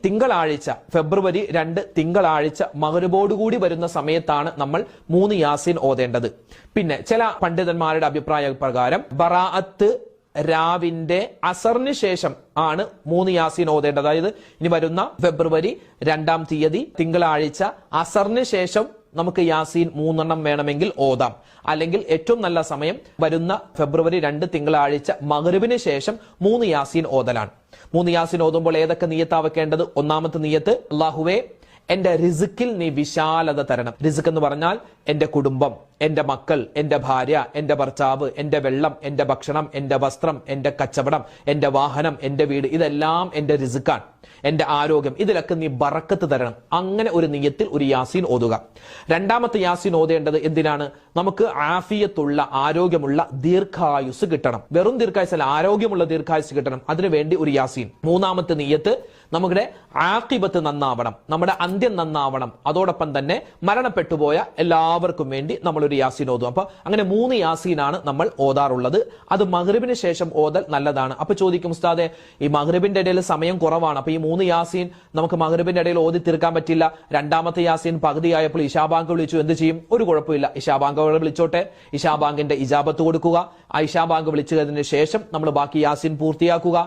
തിങ്കളാഴ്ച ഫെബ്രുവരി 2 തിങ്കളാഴ്ച മഗ്‌രിബോടുകൂടി വരുന്ന സമയത്താണ് നമ്മൾ 3 യാസീൻ ഓതേണ്ടത്. പിന്നെ ചില പണ്ഡിതന്മാരുടെ അഭിപ്രായ പ്രകാരം ബറാഅത്ത് രാവിന്റെ അസറിന് ശേഷം ആണ് 3 യാസീൻ ഓതേണ്ടത്. അതായത് ഇനി വരുന്ന ഫെബ്രുവരി 2 തീയതി തിങ്കളാഴ്ച അസറിന് ശേഷം നമുക്ക് യാസീൻ 3 വേണമെങ്കിൽ ഓതാം. അല്ലെങ്കിൽ ഏറ്റവും നല്ല സമയം വരുന്ന ഫെബ്രുവരി 2 തിങ്കളാഴ്ച മഗ്‌രിബിന് ശേഷം 3 യാസീൻ ഓതലാണ്. 3 യാസീൻ ഓതുമ്പോൾ ഏതൊക്കെ നിയ്യത്താ വെക്കേണ്ടത്? ഒന്നാമത്തെ നിയ്യത്ത്, അല്ലാഹുവേ എന്റെ റിസ്ക്കിൽ നീ വിശാലത തരണം. റിസ്ക് എന്ന് പറഞ്ഞാൽ എന്റെ കുടുംബം, എന്റെ മക്കൾ, എന്റെ ഭാര്യ, എന്റെ ഭർത്താവ്, എന്റെ വെള്ളം, എന്റെ ഭക്ഷണം, എന്റെ വസ്ത്രം, എന്റെ കച്ചവടം, എന്റെ വാഹനം, എന്റെ വീട്, ഇതെല്ലാം എന്റെ റിസ്ക്കാണ്. എന്റെ ആരോഗ്യം, ഇതിലൊക്കെ നീ ബറക്കത്ത് തരണം. അങ്ങനെ ഒരു നിയ്യത്തിൽ ഒരു യാസീൻ ഓതുക. രണ്ടാമത്തെ യാസീൻ ഓതേണ്ടത് എന്തിനാണ്? നമുക്ക് ആഫിയത്തുള്ള, ആരോഗ്യമുള്ള ദീർഘായുസ് കിട്ടണം. വെറും ദീർഘായുസല്ല, ആരോഗ്യമുള്ള ദീർഘായുസ് കിട്ടണം. അതിനുവേണ്ടി ഒരു യാസീൻ. മൂന്നാമത്തെ നിയ്യത്ത് നമ്മുടെ ആഖിബത്ത് നന്നാവണം, നമ്മുടെ അന്ത്യം നന്നാവണം. അതോടൊപ്പം തന്നെ മരണപ്പെട്ടുപോയ എല്ലാവർക്കും വേണ്ടി നമ്മൾ ഒരു യാസീൻ ഓതും. അപ്പൊ അങ്ങനെ 3 യാസീനാണ് നമ്മൾ ഓതാറുള്ളത്. അത് മഗ്‌രിബിന് ശേഷം ഓതൽ നല്ലതാണ്. അപ്പൊ ചോദിക്കും, ഉസ്താദെ ഈ മഗ്‌രിബിന്റെ ഇടയിൽ സമയം കുറവാണ്, അപ്പൊ ഈ 3 യാസീൻ നമുക്ക് മഗ്‌രിബിന്റെ ഇടയിൽ ഓതി തീർക്കാൻ പറ്റില്ല. രണ്ടാമത്തെ യാസീൻ പകുതിയായപ്പോൾ ഇശാബാങ്ക് വിളിച്ചു, എന്ത് ചെയ്യും? ഒരു കുഴപ്പമില്ല, ഇശാബാങ്ക് വിളിച്ചോട്ടെ. ഇശാബാങ്കിന്റെ ഇജാബത്ത് കൊടുക്കുക. ആ ഇശാബാങ്ക് വിളിച്ചതിന് ശേഷം നമ്മൾ ബാക്കി യാസീൻ പൂർത്തിയാക്കുക.